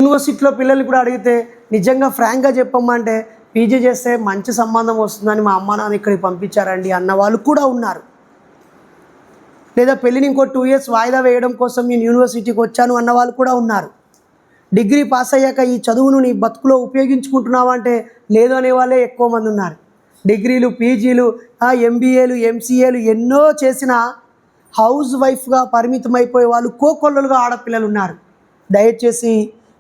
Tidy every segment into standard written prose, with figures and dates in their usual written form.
యూనివర్సిటీలో పిల్లల్ని కూడా అడిగితే నిజంగా ఫ్రాంక్గా చెప్పమంటే పీజీ చేస్తే మంచి సంబంధం వస్తుందని మా అమ్మ నాన్న ఇక్కడికి పంపించారండి అన్న వాళ్ళు కూడా ఉన్నారు. లేదా పెళ్ళిని ఇంకో 2 years వాయిదా వేయడం కోసం నేను యూనివర్సిటీకి వచ్చాను అన్న వాళ్ళు కూడా ఉన్నారు. డిగ్రీ పాస్ అయ్యాక ఈ చదువును నీ బతుకులో ఉపయోగించుకుంటున్నావా అంటే లేదు అనే వాళ్ళే ఎక్కువ మంది ఉన్నారు. డిగ్రీలు, పీజీలు, ఎంబీఏలు, ఎంసీఏలు ఎన్నో చేసిన హౌస్ వైఫ్గా పరిమితమైపోయే వాళ్ళు కోకొల్లలుగా ఆడపిల్లలు ఉన్నారు. దయచేసి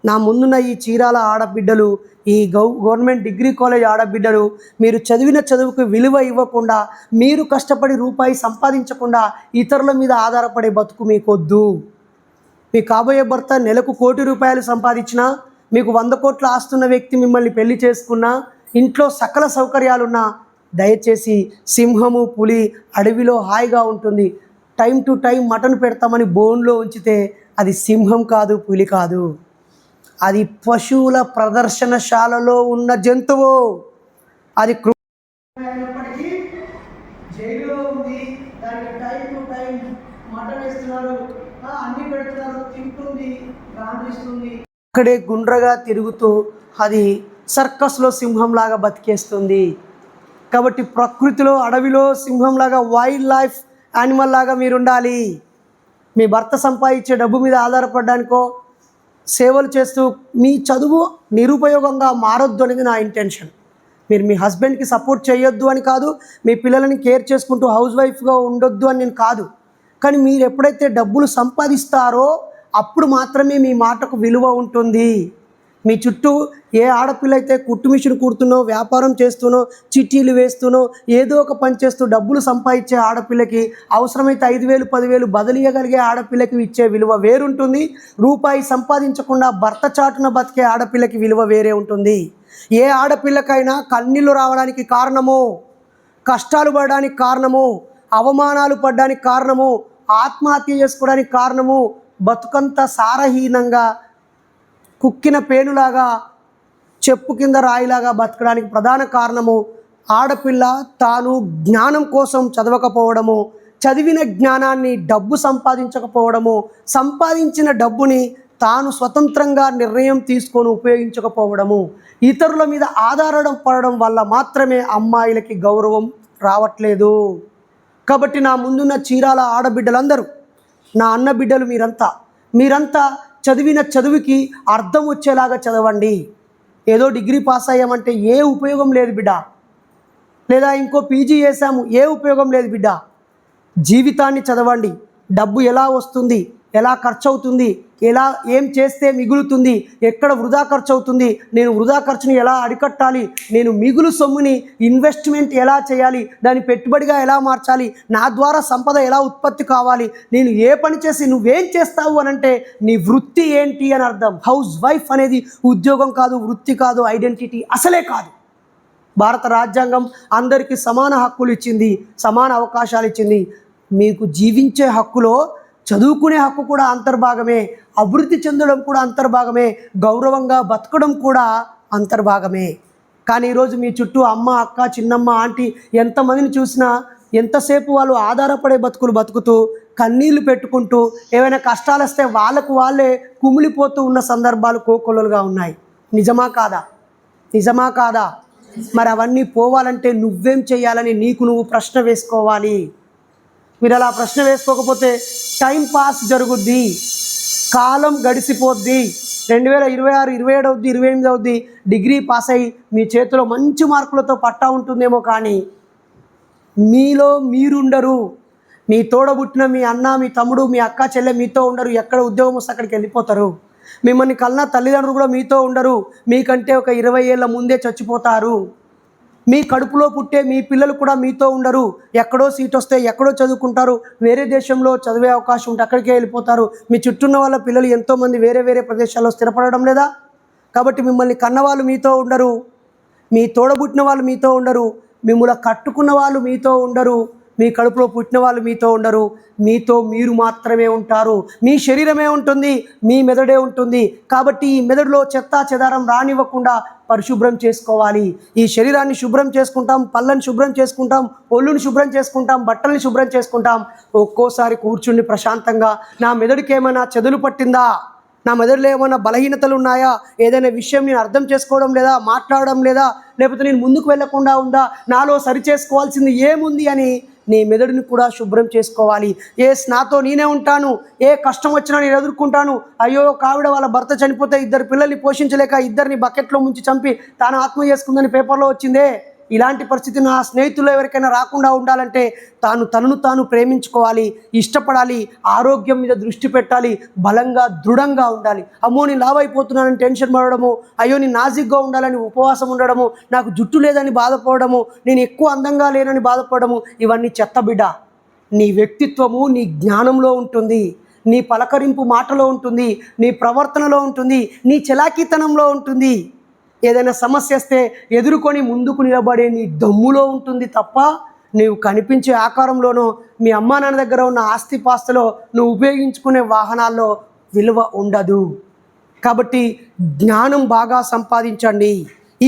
నా ముందున్న ఈ చీరాల ఆడబిడ్డలు, ఈ గవర్నమెంట్ డిగ్రీ కాలేజ్ ఆడబిడ్డలు, మీరు చదివిన చదువుకు విలువ ఇవ్వకుండా, మీరు కష్టపడి రూపాయి సంపాదించకుండా ఇతరుల మీద ఆధారపడే బతుకు మీకొద్దు. మీ కాబోయే భర్త నెలకు ₹1 కోటి సంపాదించినా, మీకు 100 కోట్ల ఆస్తున్న వ్యక్తి మిమ్మల్ని పెళ్లి చేసుకున్నా, ఇంట్లో సకల సౌకర్యాలున్నా, దయచేసి సింహము, పులి అడవిలో హాయిగా ఉంటుంది, టైం టు టైం మటన్ పెడతామని బోన్లో ఉంచితే అది సింహం కాదు, పులి కాదు, అది పశువుల ప్రదర్శనశాలలో ఉన్న జంతువు. అది అయినప్పటికీ జైలులో ఉంది, దానికి టైం టు టైం మటన్ వేస్తున్నారు, అన్ని పెడుతున్నారు, తింటుంది, గాంధిస్తుంది, అక్కడే గుండ్రగా తిరుగుతూ అది సర్కస్లో సింహంలాగా బతికేస్తుంది. కాబట్టి ప్రకృతిలో, అడవిలో సింహంలాగా, వైల్డ్ లైఫ్ యానిమల్ లాగా మీరు ఉండాలి. మీ భర్త సంపాదించే డబ్బు మీద ఆధారపడడానికో, సేవలు చేస్తూ మీ చదువు నిరుపయోగంగా మారొద్దు అనేది నా ఇంటెన్షన్. మీరు మీ హస్బెండ్కి సపోర్ట్ చేయొద్దు అని కాదు, మీ పిల్లలని కేర్ చేసుకుంటూ హౌస్ వైఫ్గా ఉండొద్దు అని నేను కాదు. కానీ మీరు ఎప్పుడైతే డబ్బులు సంపాదిస్తారో అప్పుడు మాత్రమే మీ మాటకు విలువ ఉంటుంది. మీ చుట్టూ ఏ ఆడపిల్ల అయితే కుట్టు మిషన్ కుడుతున్నో, వ్యాపారం చేస్తూనో, చిట్టీలు వేస్తూనో, ఏదో ఒక పని చేస్తూ డబ్బులు సంపాదించే ఆడపిల్లకి, అవసరమైతే 5,000 10,000 బదిలీయగలిగే ఆడపిల్లకి ఇచ్చే విలువ వేరుంటుంది. రూపాయి సంపాదించకుండా భర్త చాటున బతికే ఆడపిల్లకి విలువ వేరే ఉంటుంది. ఏ ఆడపిల్లకైనా కన్నీళ్ళు రావడానికి కారణము, కష్టాలు పడడానికి కారణము, అవమానాలు పడడానికి కారణము, ఆత్మహత్య చేసుకోవడానికి కారణము, బతుకంతా సారహీనంగా కుక్కిన పేనులాగా, చెప్పు కింద రాయిలాగా బతకడానికి ప్రధాన కారణము ఆడపిల్ల తాను జ్ఞానం కోసం చదవకపోవడము, చదివిన జ్ఞానాన్ని డబ్బు సంపాదించకపోవడము, సంపాదించిన డబ్బుని తాను స్వతంత్రంగా నిర్ణయం తీసుకొని ఉపయోగించకపోవడము, ఇతరుల మీద ఆధారపడడం వల్ల మాత్రమే అమ్మాయిలకి గౌరవం రావట్లేదు. కాబట్టి నా ముందున్న చీరాల ఆడబిడ్డలందరూ, నా అన్న బిడ్డలు, మీరంతా చదివిన చదువుకి అర్థం వచ్చేలాగా చదవండి. ఏదో డిగ్రీ పాస్ అయ్యామంటే ఏ ఉపయోగం లేదు బిడ్డ, లేదా ఇంకో పీజీ చేసాము ఏ ఉపయోగం లేదు బిడ్డ. జీవితాన్ని చదవండి. డబ్బు ఎలా వస్తుంది, ఎలా ఖర్చు అవుతుంది, ఏం చేస్తే మిగులుతుంది, ఎక్కడ వృధా ఖర్చు అవుతుంది, నేను వృధా ఖర్చుని ఎలా అరికట్టాలి, నేను మిగులు సొమ్ముని ఇన్వెస్ట్మెంట్ ఎలా చేయాలి, దాన్ని పెట్టుబడిగా ఎలా మార్చాలి, నా ద్వారా సంపద ఎలా ఉత్పత్తి కావాలి, నేను ఏ పని చేసి నువ్వేం చేస్తావు అని అంటే నీ వృత్తి ఏంటి అని అర్థం. హౌస్ వైఫ్ అనేది ఉద్యోగం కాదు, వృత్తి కాదు, ఐడెంటిటీ అసలే కాదు. భారత రాజ్యాంగం అందరికీ సమాన హక్కులు ఇచ్చింది, సమాన అవకాశాలు ఇచ్చింది. మీకు జీవించే హక్కులో చదువుకునే హక్కు కూడా అంతర్భాగమే, అభివృద్ధి చెందడం కూడా అంతర్భాగమే, గౌరవంగా బతకడం కూడా అంతర్భాగమే. కానీ ఈరోజు మీ చుట్టూ అమ్మ, అక్క, చిన్నమ్మ, ఆంటీ ఎంతమందిని చూసినా ఎంతసేపు వాళ్ళు ఆధారపడే బతుకులు బతుకుతూ కన్నీళ్లు పెట్టుకుంటూ ఏమైనా కష్టాలు వస్తే వాళ్ళకు వాళ్ళే కుమిలిపోతూ ఉన్న సందర్భాలు కోకొల్లలుగా ఉన్నాయి. నిజమా కాదా? నిజమా కాదా? మరి అవన్నీ పోవాలంటే నువ్వేం చేయాలని నీకు నువ్వు ప్రశ్న వేసుకోవాలి. మీరు అలా ప్రశ్న వేసుకోకపోతే టైం పాస్ జరుగుద్ది, కాలం గడిసిపోద్ది. 2026, 27 అవుద్ది, 28 అవుద్ది, డిగ్రీ పాస్ అయ్యి మీ చేతిలో మంచి మార్కులతో పట్టా ఉంటుందేమో, కానీ మీలో మీరుండరు. మీ తోడబుట్టిన మీ అన్న, మీ తమ్ముడు, మీ అక్క, చెల్లె మీతో ఉండరు. ఎక్కడ ఉద్యోగం వస్తే అక్కడికి వెళ్ళిపోతారు. మిమ్మల్ని కన్నా తల్లిదండ్రులు కూడా మీతో ఉండరు. మీకంటే ఒక 20 ఏళ్ళ ముందే చచ్చిపోతారు. మీ కడుపులో పుట్టే మీ పిల్లలు కూడా మీతో ఉండరు. ఎక్కడో సీట్ వస్తే ఎక్కడో చదువుకుంటారు, వేరే దేశంలో చదివే అవకాశం ఉంటే అక్కడికే వెళ్ళిపోతారు. మీ చుట్టూన్న వాళ్ళ పిల్లలు ఎంతోమంది వేరే వేరే ప్రదేశాల్లో స్థిరపడడం లేదా? కాబట్టి మిమ్మల్ని కన్నవాళ్ళు మీతో ఉండరు, మీ తోడబుట్టిన వాళ్ళు మీతో ఉండరు, మిమ్మల్ని కట్టుకున్న వాళ్ళు మీతో ఉండరు, మీ కడుపులో పుట్టిన వాళ్ళు మీతో ఉండరు. మీతో మీరు మాత్రమే ఉంటారు. మీ శరీరమే ఉంటుంది, మీ మెదడే ఉంటుంది. కాబట్టి ఈ మెదడులో చెత్త చెదారం రానివ్వకుండా పరిశుభ్రం చేసుకోవాలి. ఈ శరీరాన్ని శుభ్రం చేసుకుంటాం, పళ్ళని శుభ్రం చేసుకుంటాం, ఒళ్ళుని శుభ్రం చేసుకుంటాం, బట్టల్ని శుభ్రం చేసుకుంటాం. ఒక్కోసారి కూర్చుని ప్రశాంతంగా నా మెదడుకి ఏమైనా చెదలు పట్టిందా, నా మెదడులో ఏమైనా బలహీనతలు ఉన్నాయా, ఏదైనా విషయం నేను అర్థం చేసుకోవడం లేదా, మాట్లాడడం లేదా, లేకపోతే నేను ముందుకు వెళ్ళకుండా ఉందా, నాలో సరి చేసుకోవాల్సింది ఏముంది అని నీ మెదడుని కూడా శుభ్రం చేసుకోవాలి. నాతో నేనే ఉంటాను, ఏ కష్టం వచ్చినా నేను ఎదుర్కొంటాను. అయ్యో ఒక ఆవిడ వాళ్ళ భర్త చనిపోతే 2 పిల్లల్ని పోషించలేక 2 బకెట్లో ముంచి చంపి తాను ఆత్మ చేసుకుందని పేపర్లో వచ్చిందే. ఇలాంటి పరిస్థితి నా స్నేహితులు ఎవరికైనా రాకుండా ఉండాలంటే తనను తాను ప్రేమించుకోవాలి, ఇష్టపడాలి, ఆరోగ్యం మీద దృష్టి పెట్టాలి, బలంగా దృఢంగా ఉండాలి. అమ్మో నేను లావ్ అయిపోతున్నానని టెన్షన్ పడడము, అయ్యో నేను నాజిక్గా ఉండాలని ఉపవాసం ఉండడము, నాకు జుట్టు లేదని బాధపడము, నేను ఎక్కువ అందంగా లేనని బాధపడము, ఇవన్నీ చెత్త బిడ్డ. నీ వ్యక్తిత్వము నీ జ్ఞానంలో ఉంటుంది, నీ పలకరింపు మాటలో ఉంటుంది, నీ ప్రవర్తనలో ఉంటుంది, నీ చలాకీతనంలో ఉంటుంది. ఏదైనా సమస్య వస్తే ఎదుర్కొని ముందుకు నిలబడే నీ దమ్ములో ఉంటుంది తప్ప నీవు కనిపించే ఆకారంలోనో మీ అమ్మా నాన్న దగ్గర ఉన్న ఆస్తిపాస్తులో నువ్వు ఉపయోగించుకునే వాహనాల్లో విలువ ఉండదు. కాబట్టి జ్ఞానం బాగా సంపాదించండి,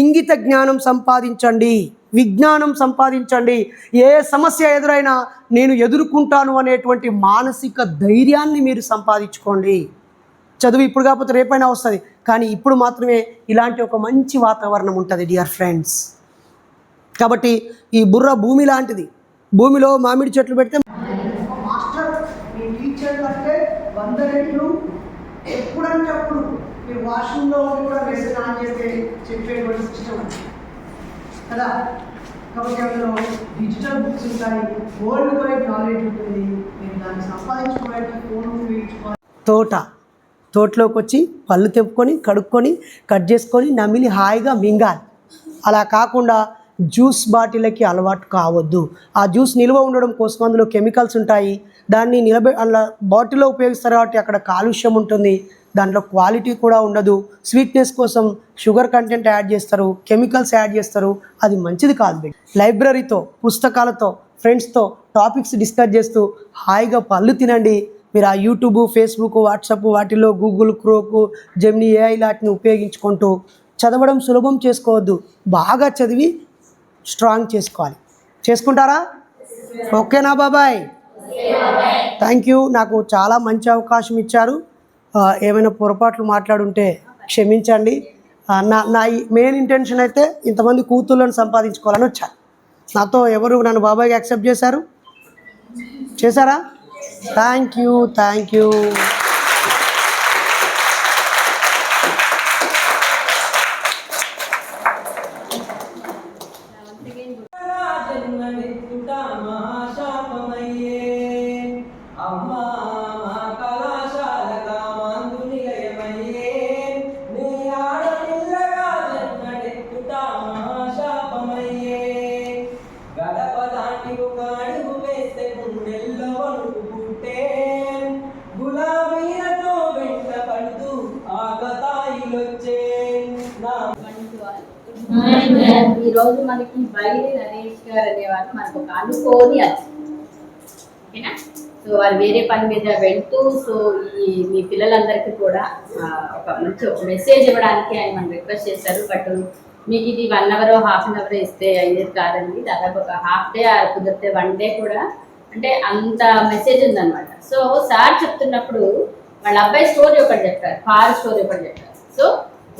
ఇంగిత జ్ఞానం సంపాదించండి, విజ్ఞానం సంపాదించండి. ఏ సమస్య ఎదురైనా నేను ఎదుర్కొంటాను అనేటువంటి మానసిక ధైర్యాన్ని మీరు సంపాదించుకోండి. చదువు ఇప్పుడు కాకపోతే రేపైనా వస్తుంది, కానీ ఇప్పుడు మాత్రమే ఇలాంటి ఒక మంచి వాతావరణం ఉంటుంది డియర్ ఫ్రెండ్స్. కాబట్టి ఈ బుర్ర భూమి లాంటిది. భూమిలో మామిడి చెట్లు పెడితే మాస్టర్ మీ టీచర్ అంటే 100 రెట్లు ఎప్పుడంటే అప్పుడు మీరు వాష్రూమ్లో కూడా మెసేజ్ ఆన్ చేస్తే చెప్పేటువంటి సిస్టమ్ కదా. కాబట్టి అందులో డిజిటల్ బుక్స్ ఉంటాయి, వరల్డ్ వైడ్ నాలెడ్జ్ ఉంటుంది. మీరు దాన్ని సంపాదించుకోవడానికి ఫోన్ ఉపయోగించుకోవాలి. తోటలోకి వచ్చి పళ్ళు తెప్పుకొని కడుక్కొని కట్ చేసుకొని నమిలి హాయిగా మింగాలి. అలా కాకుండా జ్యూస్ బాటిల్కి అలవాటు కావద్దు. ఆ జ్యూస్ నిల్వ ఉండడం కోసం అందులో కెమికల్స్ ఉంటాయి. దాన్ని అలా బాటిల్లో ఉపయోగిస్తారు కాబట్టి అక్కడ కాలుష్యం ఉంటుంది, దాంట్లో క్వాలిటీ కూడా ఉండదు. స్వీట్నెస్ కోసం షుగర్ కంటెంట్ యాడ్ చేస్తారు, కెమికల్స్ యాడ్ చేస్తారు. అది మంచిది కాదు. లైబ్రరీతో, పుస్తకాలతో, ఫ్రెండ్స్తో టాపిక్స్ డిస్కస్ చేస్తూ హాయిగా పళ్ళు తినండి. మీరు ఆ యూట్యూబ్, ఫేస్బుక్, వాట్సాప్ వాటిలో గూగుల్ క్రోకు, జెమినీ, ఏఐ లాంటిని ఉపయోగించుకుంటూ చదవడం సులభం చేసుకోవద్దు. బాగా చదివి స్ట్రాంగ్ చేసుకోవాలి. చేసుకుంటారా? ఓకేనా బాబాయ్? Thank you. నాకు చాలా మంచి అవకాశం ఇచ్చారు. ఏమైనా పొరపాట్లు మాట్లాడుంటే క్షమించండి. నా మెయిన్ ఇంటెన్షన్ అయితే ఇంతమంది కూతుళ్ళను సంపాదించుకోవాలని వచ్చాను. నాతో ఎవరు నన్ను బాబాయ్గా యాక్సెప్ట్ చేశారా? Thank you. ఈ రోజు మనకి బైరి నరేష్ గారు అనేవారు మనకు ఒక అనుకోని ఓకేనా. సో వాళ్ళు వేరే పని మీద వెళ్తూ సో మీ పిల్లలందరికీ కూడా ఒక మంచి మెసేజ్ ఇవ్వడానికి ఆయన మనం రిక్వెస్ట్ చేశారు. బట్ మీకు ఇది 1 అవర్, హాఫ్ అన్ అవర్ ఇస్తే అయ్యేది కాదండి. దాదాపు ఒక హాఫ్ డే కుదిరితే 1 డే కూడా, అంటే అంత మెసేజ్ ఉందన్నమాట. సో సార్ చెప్తున్నప్పుడు వాళ్ళ అబ్బాయి స్టోరీ ఒకటి చెప్పారు, కారు స్టోరీ ఒకటి చెప్పారు. సో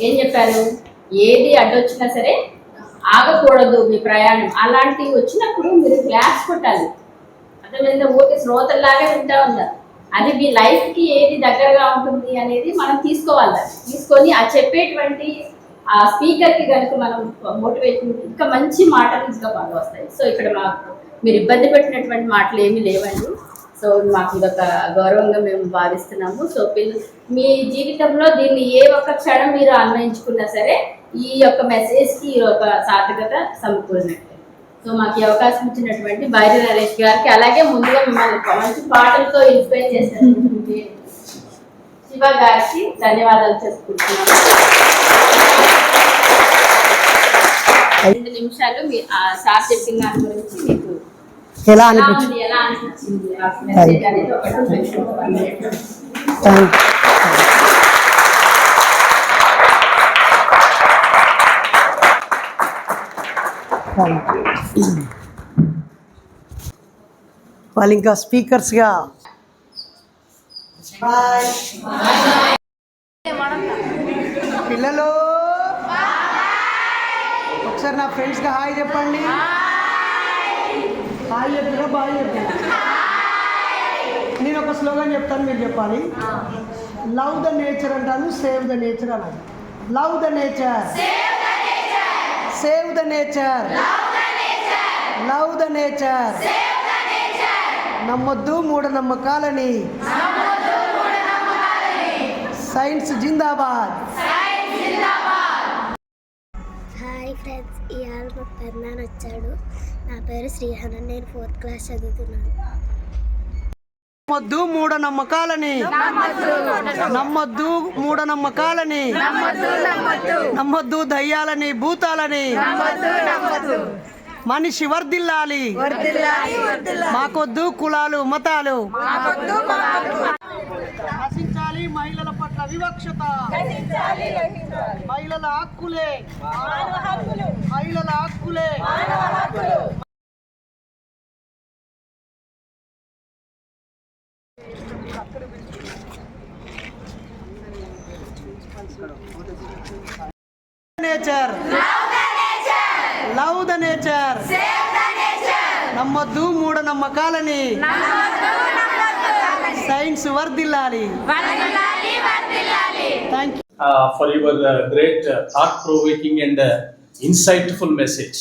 ఏం చెప్పారు, ఏది అడ్డొచ్చినా సరే ఆగకూడదు మీ ప్రయాణం. అలాంటివి వచ్చినప్పుడు మీరు క్లాస్ కొట్టాలి. అర్థమైందా? ఓకే శ్రోతల్లాగా వింటా ఉన్నారు. అది మీ లైఫ్కి ఏది దగ్గరగా ఉంటుంది అనేది మనం తీసుకోవాలి. తీసుకొని ఆ చెప్పేటువంటి ఆ స్పీకర్కి కనుక మనం మోటివేషన్ ఇంకా మంచి మాటలు ఇంకా బాగా వస్తాయి. సో ఇక్కడ మాకు మీరు ఇబ్బంది పెట్టినటువంటి మాటలు ఏమీ లేవండి. సో మాకు ఇదొక గౌరవంగా మేము భావిస్తున్నాము. సో మీ జీవితంలో దీన్ని ఏ ఒక్క క్షణం మీరు అన్వయించుకున్నా సరే ఈ యొక్క మెసేజ్కి ఒక సార్థకత సమకూరినట్టే. సో మాకు ఈ అవకాశం ఇచ్చినటువంటి బైరి నరేష్ గారికి, అలాగే ముందుగా మిమ్మల్ని మంచి పాటలతో ఇన్స్పైర్ చేసినటువంటి శివ గారికి ధన్యవాదాలు చేసుకుంటున్నాను. 2 నిమిషాలు సార్ చెప్పిన దాని గురించి మీకు ఎలా అనిపించింది మెసేజ్ అనేది వాళ్ళు ఇంకా స్పీకర్స్గా పిల్లలు ఒకసారి నా ఫ్రెండ్స్కి హాయ్ చెప్పండి. హాయ్ చెప్పినా బాయ్ చెప్పిన. నేను ఒక స్లోగన్ చెప్తాను, మీరు చెప్పాలి. లవ్ ద నేచర్ అంటాను, సేవ్ ద నేచర్ అన్నాను. Love the nature, save the nature, love the nature. నమ్మొద్దు మూఢనమ్మకాలని, సైన్స్ జిందాబాద్. హాయ్ ఫ్రెండ్స్, ఇవాళ మా పెద్దనాన్న వచ్చాడు. నా పేరు శ్రీహన, నేను 4th క్లాస్ చదువుతున్నాను. నమ్మొద్దు మూఢనమ్మకాలని, నమ్మొద్దు మూఢనమ్మకాలని, నమ్మొద్దు దయ్యాలని భూతాలని. మనిషి వర్ధిల్లాలి, మాకొద్దు కులాలు మతాలు. నశించాలి మహిళల పట్ల వివక్షత, మహిళల హక్కులే, మహిళల హక్కులే. నేచర్, లవ్ ద నేచర్, నమ్మొద్దు మూఢనమ్మకాలని, సైన్స్ వర్ధిల్లాలి. Thank you for your great thought-provoking and insightful message.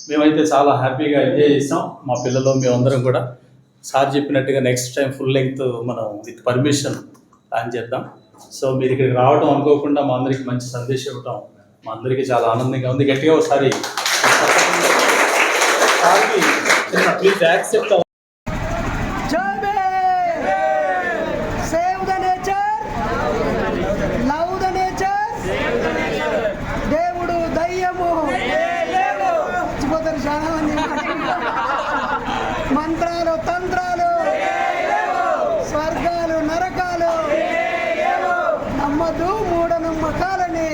మేమైతే చాలా హ్యాపీగా ఎంజాయ్ చేసాం. మా పిల్లలు మేమందరం కూడా సార్ చెప్పినట్టుగా నెక్స్ట్ టైం ఫుల్ లెంగ్త్ మనం విత్ పర్మిషన్ ప్లాన్ చేద్దాం. సో మీరు ఇక్కడికి రావడం అనుకోకుండా మా అందరికి మంచి సందేశం ఇవ్వటం మా అందరికీ చాలా ఆనందంగా ఉంది. గట్టిగా ఒకసారి please accept. Save the nature, love the nature. దేవుడు దయ్యము చచ్చిపోతారు చాలా మంది. మంత్రాలు తంత్రాలు, స్వర్గాలు నరకాలు. నమ్మదు మూఢనమ్మకాలని.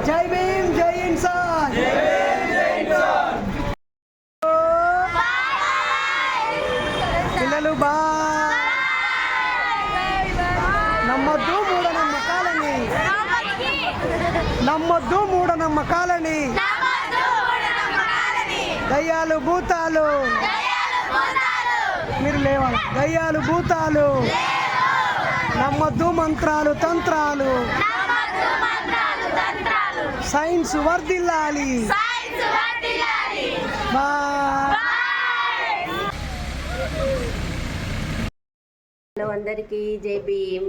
జై భీమ్, జై ఇన్సాన్. పిల్లలు నమ్మొద్దు మూఢనమ్మకాలని, నమ్మొద్దు మూఢనమ్మకాలని. దయ్యాలు భూతాలు, మీరు లేవాలి. దయ్యాలు భూతాలు, నమ్మొద్దు మంత్రాలు తంత్రాలు. సైన్స్ వర్ధిల్లాలి. హలో అందరికీ జై భీమ్.